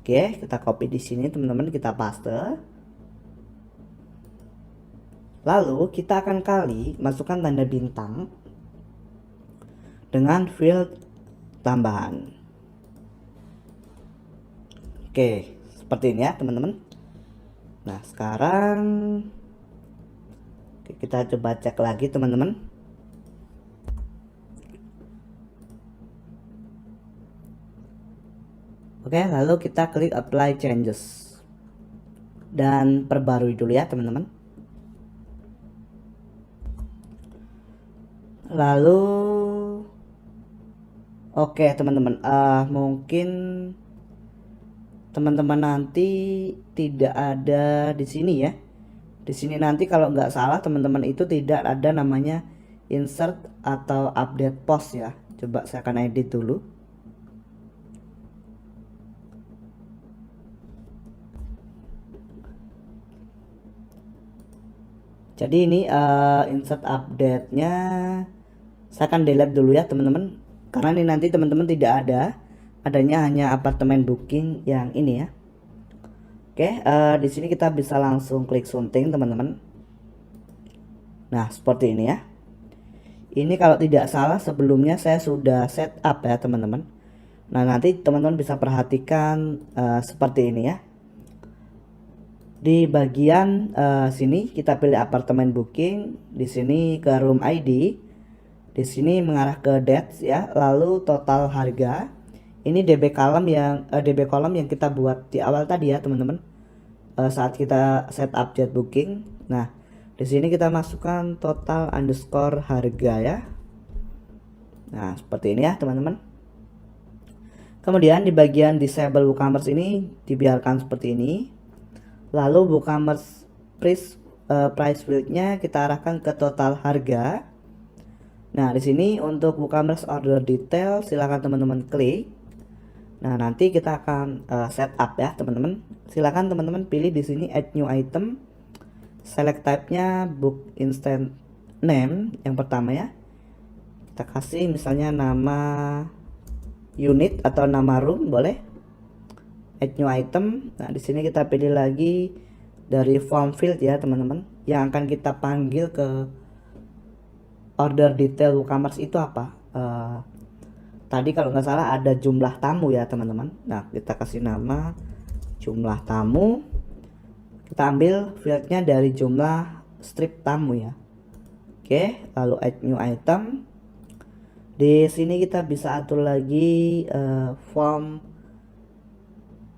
Oke, kita copy di sini teman-teman, kita paste. Lalu kita akan masukkan tanda bintang dengan field tambahan. Oke, seperti ini ya teman-teman. Nah sekarang kita coba cek lagi teman-teman. Oke, lalu kita klik apply changes dan perbarui dulu ya teman-teman. Lalu oke teman-teman, mungkin teman-teman nanti tidak ada di sini ya. Di sini nanti kalau nggak salah teman-teman itu tidak ada namanya insert atau update post ya. Coba saya akan edit dulu. Jadi ini insert update-nya saya akan delete dulu ya teman-teman, karena ini nanti teman-teman tidak adanya hanya apartemen booking yang ini ya. Oke, di sini kita bisa langsung klik sunting teman-teman. Nah seperti ini ya. Ini kalau tidak salah sebelumnya saya sudah set up ya teman-teman. Nah nanti teman-teman bisa perhatikan seperti ini ya. Di bagian sini kita pilih apartemen booking, di sini ke room ID, di sini mengarah ke dates ya, lalu total harga. Ini DB column yang kita buat di awal tadi ya teman-teman, saat kita set up jet booking. Nah di sini kita masukkan total underscore harga ya. Nah seperti ini ya teman-teman. Kemudian di bagian disable WooCommerce ini dibiarkan seperti ini. Lalu WooCommerce price field-nya kita arahkan ke total harga. Nah, di sini untuk WooCommerce order detail silakan teman-teman klik. Nah, nanti kita akan set up ya, teman-teman. Silakan teman-teman pilih di sini add new item. Select type-nya book instant name yang pertama ya. Kita kasih misalnya nama unit atau nama room boleh. Add new item. Nah di sini kita pilih lagi dari form field ya teman-teman, yang akan kita panggil ke order detail WooCommerce itu apa. Tadi kalau nggak salah ada jumlah tamu ya teman-teman. Nah kita kasih nama jumlah tamu, kita ambil fieldnya dari jumlah strip tamu ya. Oke, lalu add new item. Di sini kita bisa atur lagi form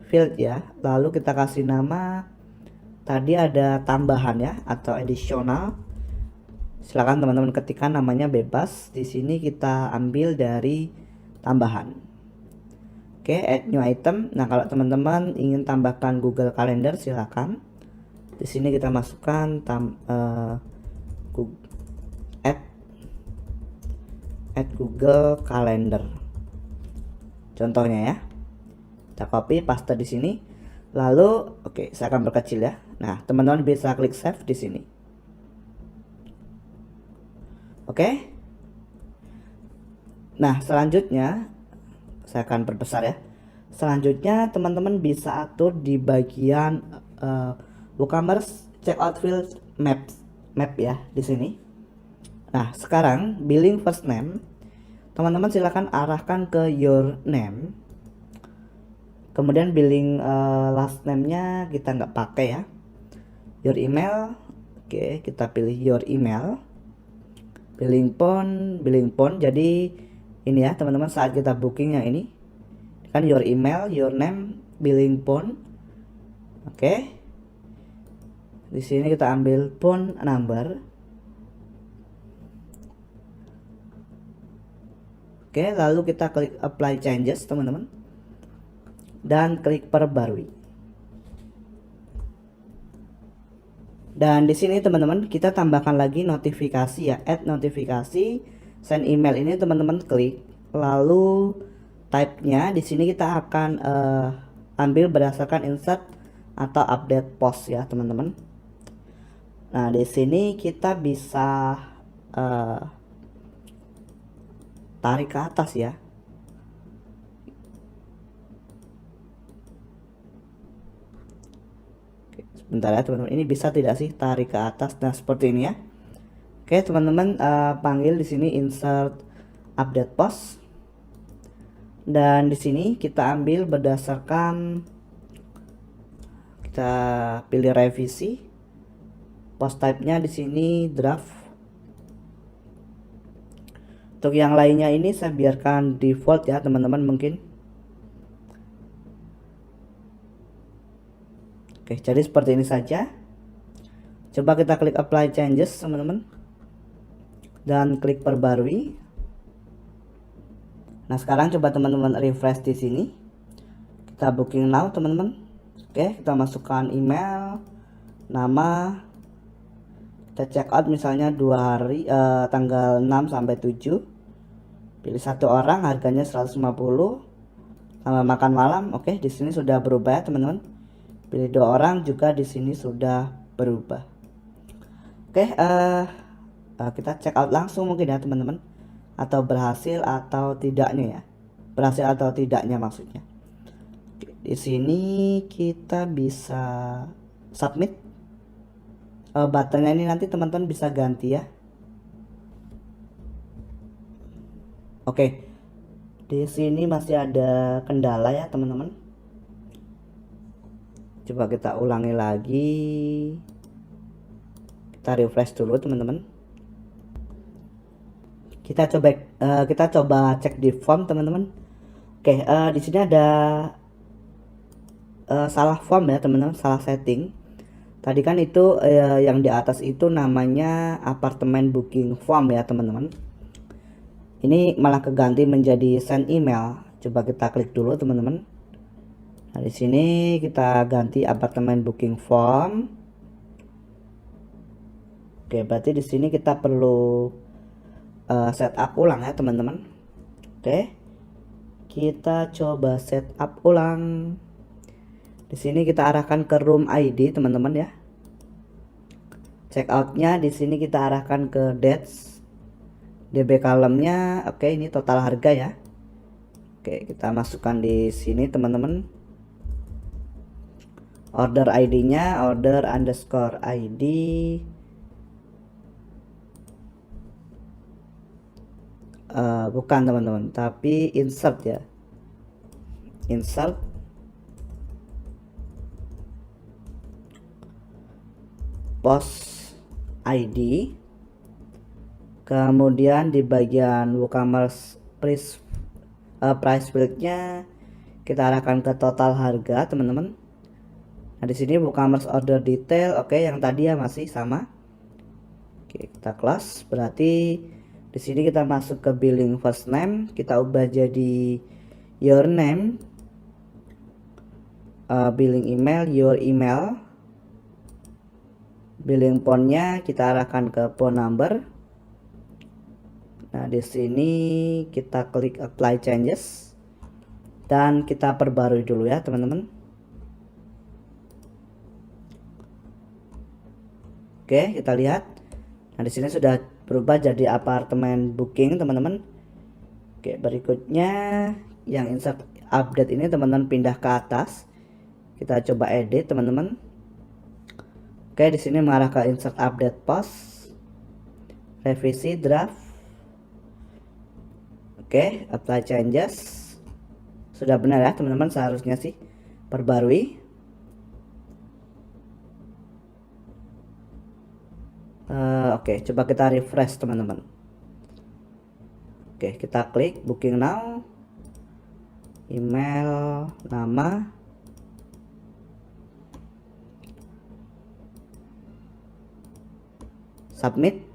field ya, lalu kita kasih nama, tadi ada tambahan ya atau additional, silakan teman-teman ketikkan namanya bebas. Di sini kita ambil dari tambahan. Oke, add new item. Nah kalau teman-teman ingin tambahkan Google Calendar silakan, di sini kita masukkan add Google Calendar contohnya ya. Kita copy paste di sini, lalu oke saya akan perkecil ya. Nah Nah, teman-teman bisa klik save di sini. Oke. Nah, selanjutnya saya akan perbesar ya. Selanjutnya teman-teman bisa atur di bagian WooCommerce checkout field map ya di sini. Nah, sekarang billing first name teman-teman silakan arahkan ke your name. Kemudian billing last name-nya kita nggak pakai ya. Your email, oke, kita pilih your email. Billing phone, jadi ini ya teman-teman, saat kita booking yang ini kan your email, your name, billing phone. Oke. Di sini kita ambil phone number. Oke, lalu kita klik apply changes teman-teman. Dan klik perbarui. Dan di sini teman-teman kita tambahkan lagi notifikasi ya, add notifikasi, send email ini teman-teman klik. Lalu type-nya di sini kita akan ambil berdasarkan insert atau update post ya teman-teman. Nah, di sini kita bisa tarik ke atas ya. Bentar ya teman-teman, ini bisa tidak sih tarik ke atas? Nah, seperti ini ya. Oke teman-teman, panggil di sini insert update post, dan di sini kita ambil berdasarkan, kita pilih revisi, post type-nya di sini draft. Untuk yang lainnya ini saya biarkan default ya teman-teman mungkin. Oke, jadi seperti ini saja. Coba kita klik apply changes teman-teman dan klik perbarui. Nah, sekarang coba teman-teman refresh di sini. Kita booking now teman-teman. Oke, kita masukkan email, nama, kita check out misalnya 2 hari, tanggal 6 sampai 7. Pilih satu orang, harganya 150 sama makan malam. Oke, di sini sudah berubah ya teman-teman. Pilih 2 orang juga di sini sudah berubah. Oke, kita check out langsung mungkin ya teman-teman, atau berhasil atau tidaknya ya, berhasil atau tidaknya maksudnya. Oke, di sini kita bisa submit. Buttonnya ini nanti teman-teman bisa ganti ya. Oke, di sini masih ada kendala ya teman-teman. Coba kita ulangi lagi. Kita refresh dulu teman-teman. Kita coba cek di form teman-teman. Oke, di sini ada salah form ya teman-teman, salah setting. Tadi kan itu yang di atas itu namanya apartemen booking form ya teman-teman. Ini malah keganti menjadi send email. Coba kita klik dulu teman-teman. Nah, di sini kita ganti apartemen booking form. Oke, berarti di sini kita perlu setup ulang ya teman-teman. Oke, kita coba setup ulang. Di sini kita arahkan ke room ID teman-teman ya. Checkoutnya di sini kita arahkan ke dates. DB column-nya, oke, ini total harga ya. Oke, kita masukkan di sini teman-teman. Order ID-nya order underscore ID. Bukan teman-teman, tapi insert ya. Insert post ID. Kemudian di bagian WooCommerce price field-nya kita arahkan ke total harga teman-teman. Nah, di sini WooCommerce order detail, oke, yang tadi ya masih sama. Oke, kita close. Berarti di sini kita masuk ke billing first name, kita ubah jadi your name, billing email, your email, billing phone-nya kita arahkan ke phone number. Nah, di sini kita klik apply changes dan kita perbarui dulu ya teman-teman. Oke, kita lihat. Nah, di sini sudah berubah jadi apartemen booking, teman-teman. Oke, berikutnya yang insert update ini teman-teman pindah ke atas. Kita coba edit, teman-teman. Oke, di sini mengarah ke insert update post, revisi draft. Oke, apply changes. Sudah benar ya, teman-teman, seharusnya sih perbarui. Oke, coba kita refresh, teman-teman. Oke, kita klik booking now, email, nama, submit.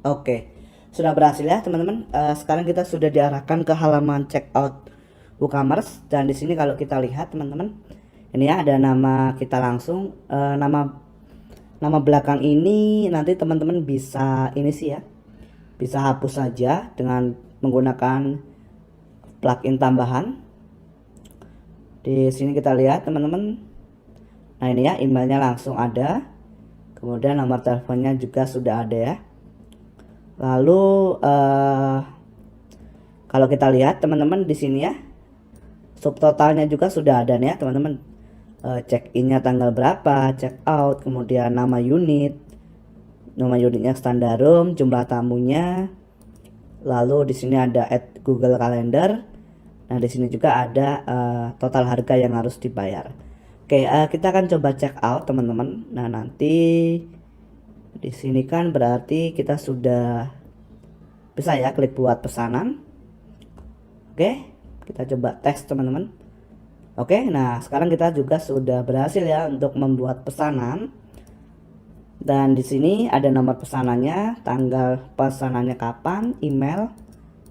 Oke, sudah berhasil ya, teman-teman. Sekarang kita sudah diarahkan ke halaman checkout WooCommerce, dan di sini kalau kita lihat, teman-teman, ini ya ada nama kita langsung. Nama belakang ini nanti teman-teman bisa ini sih ya, bisa hapus saja dengan menggunakan plugin tambahan. Di sini kita lihat, teman-teman. Nah, ini ya emailnya langsung ada. Kemudian nomor teleponnya juga sudah ada ya. Lalu kalau kita lihat, teman-teman, di sini ya subtotalnya juga sudah ada nih ya, teman-teman. Check-innya tanggal berapa, check out, kemudian nama unitnya standar room, jumlah tamunya. Lalu di sini ada add Google Calendar. Nah, di sini juga ada total harga yang harus dibayar. Oke, kita akan coba check out, teman-teman. Nah, nanti di sini kan berarti kita sudah bisa ya klik buat pesanan. Oke, kita coba tes, teman-teman. Oke, nah sekarang kita juga sudah berhasil ya untuk membuat pesanan. Dan di sini ada nomor pesanannya, tanggal pesanannya kapan, email,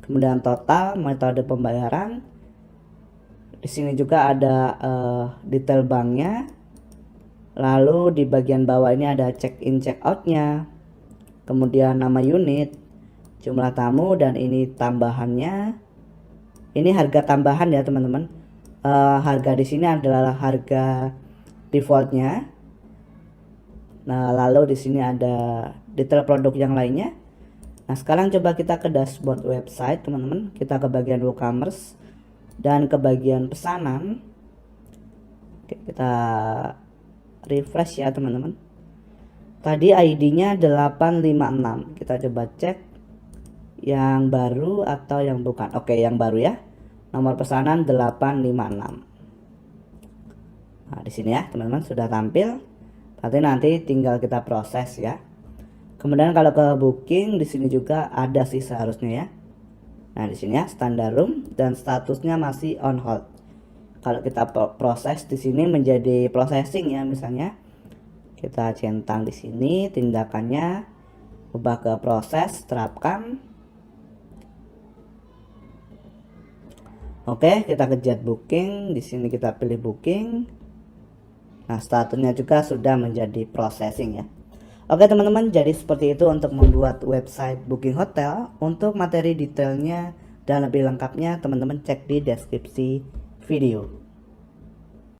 kemudian total, metode pembayaran. Di sini juga ada detail banknya. Lalu di bagian bawah ini ada check-in check-outnya. Kemudian nama unit, jumlah tamu, dan ini tambahannya. Ini harga tambahan ya, teman-teman. Harga di sini adalah harga defaultnya. Nah, lalu di sini ada detail produk yang lainnya. Nah, sekarang coba kita ke dashboard website, teman-teman. Kita ke bagian WooCommerce dan ke bagian pesanan. Oke, kita refresh ya, teman-teman. Tadi ID-nya 856. Kita coba cek yang baru atau yang bukan. Oke, yang baru ya. Nomor pesanan 856. Nah, di sini ya, teman-teman, sudah tampil. Berarti nanti tinggal kita proses ya. Kemudian kalau ke booking, di sini juga ada sih seharusnya ya. Nah, di sini ya standar room dan statusnya masih on hold. Kalau kita proses di sini menjadi processing ya, misalnya kita centang di sini tindakannya, ubah ke proses, terapkan. Oke, kita ke jet booking. Di sini kita pilih booking. Nah, statusnya juga sudah menjadi processing ya. Oke, teman-teman, jadi seperti itu untuk membuat website booking hotel. Untuk materi detailnya dan lebih lengkapnya, teman-teman cek di deskripsi video.